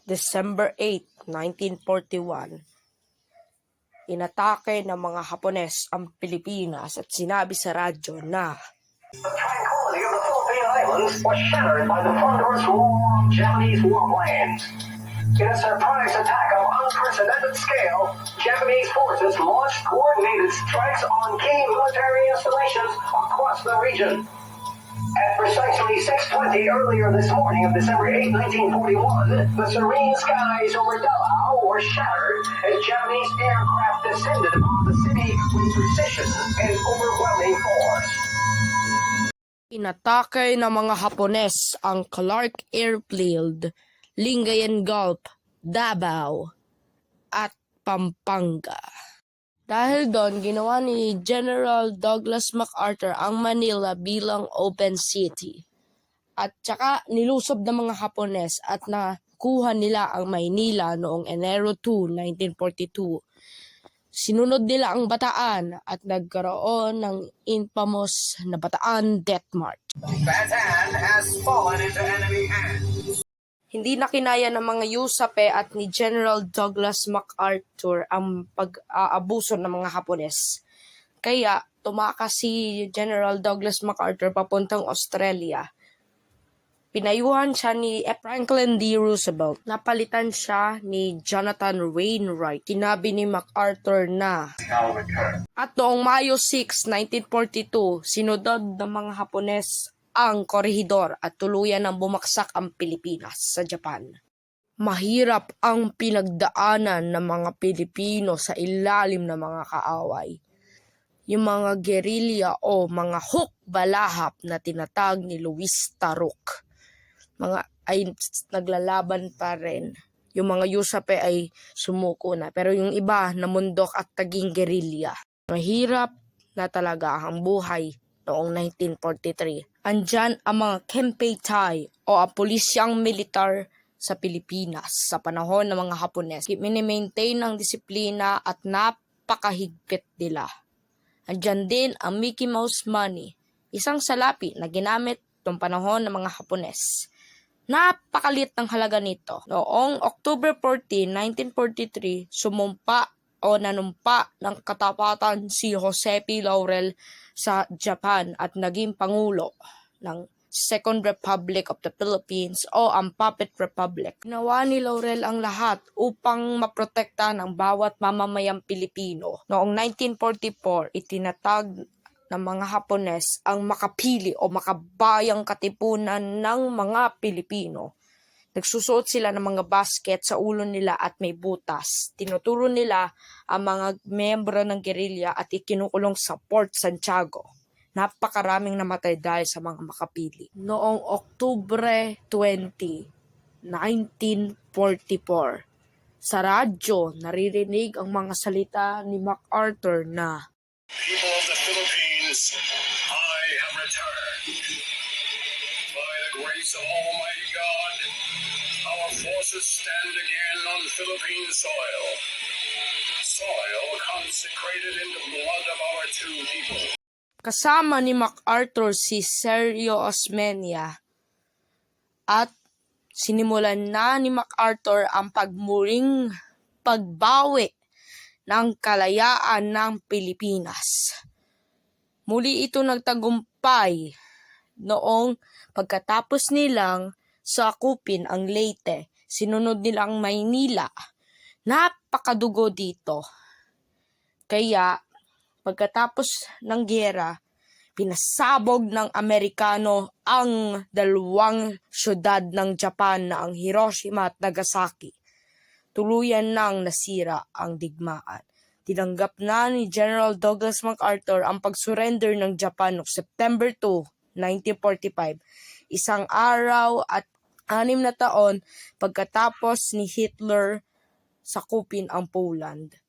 December 8, 1941, inatake ng mga Hapones ang Pilipinas at sinabi sa radyo na The tranquility of the Philippine Islands was shattered by the thunderous roar of Japanese warplanes. In a surprise attack of unprecedented scale, Japanese forces launched coordinated strikes on key military installations across the region. At precisely 6:20 earlier this morning of December 8, 1941, the serene skies over Davao were shattered as Japanese aircraft descended upon the city with precision and overwhelming force. inatake ng mga Hapones ang Clark Airfield, Lingayen Gulf, Davao, at Pampanga. Dahil doon, ginawa ni General Douglas MacArthur ang Manila bilang open city. At saka nilusob ng mga Hapones at nakuha nila ang Maynila noong Enero 2, 1942. Sinunod nila ang Bataan at nagkaroon ng infamous na Bataan Death March. Bataan has fallen into enemy hands. Hindi na kinaya ng mga USAPE at ni General Douglas MacArthur ang pag-aabuso ng mga Hapones. Kaya tumakas si General Douglas MacArthur papuntang Australia. Pinayuhan siya ni Franklin D. Roosevelt. Napalitan siya ni Jonathan Wainwright. Kinabi ni MacArthur na at noong Mayo 6, 1942, sinunod ng mga Hapones ang Corregidor at tuluyan ng bumagsak ang Pilipinas sa Japan. Mahirap ang pinagdaanan ng mga Pilipino sa ilalim ng mga kaaway. Yung mga gerilya o mga hukbalahap na tinatag ni Luis Taruk. Ay naglalaban pa rin. Yung mga USAPE ay sumuko na. Pero yung iba namundok at taging gerilya. Mahirap na talaga ang buhay noong 1943. Andyan ang mga Kempeitai o ang pulisyang militar sa Pilipinas sa panahon ng mga Hapones. Mini-maintain ang disiplina at napakahigpit nila. Andyan din ang Mickey Mouse Money, isang salapi na ginamit noong panahon ng mga Hapones. Napakalit ng halaga nito. Noong October 14, 1943, nanumpa ng katapatan si Jose P. Laurel sa Japan at naging pangulo ng Second Republic of the Philippines o ang Puppet Republic. Ginawa ni Laurel ang lahat upang maprotekta ng bawat mamamayang Pilipino. Noong 1944, itinatag ng mga Hapones ang makapili o makabayang katipunan ng mga Pilipino. Nagsusuot sila ng mga basket sa ulo nila at may butas. Tinuturo nila ang mga miyembro ng gerilya at ikinukulong sa Fort Santiago. Napakaraming namatay dahil sa mga makapili. Noong Oktubre 20, 1944, sa radyo naririnig ang mga salita ni MacArthur na People of the Philippines, I have returned. By the grace of Almighty God, our forces stand again on Philippine soil. Soil consecrated in the blood of our two people. kasama ni MacArthur si Sergio Osmeña at sinimulan na ni MacArthur ang pagmuling pagbawi ng kalayaan ng Pilipinas. Muli ito nagtagumpay noong pagkatapos nilang sakupin ang Leyte, sinunod nilang Maynila. Napakadugo dito. Kaya pagkatapos ng giyera, pinasabog ng Amerikano ang dalawang syudad ng Japan na ang Hiroshima at Nagasaki. Tuluyan nang nasira ang digmaan. Tinanggap na ni General Douglas MacArthur ang pag-surrender ng Japan noong September 2, 1945, isang araw at 6 na taon pagkatapos ni Hitler sakupin ang Poland.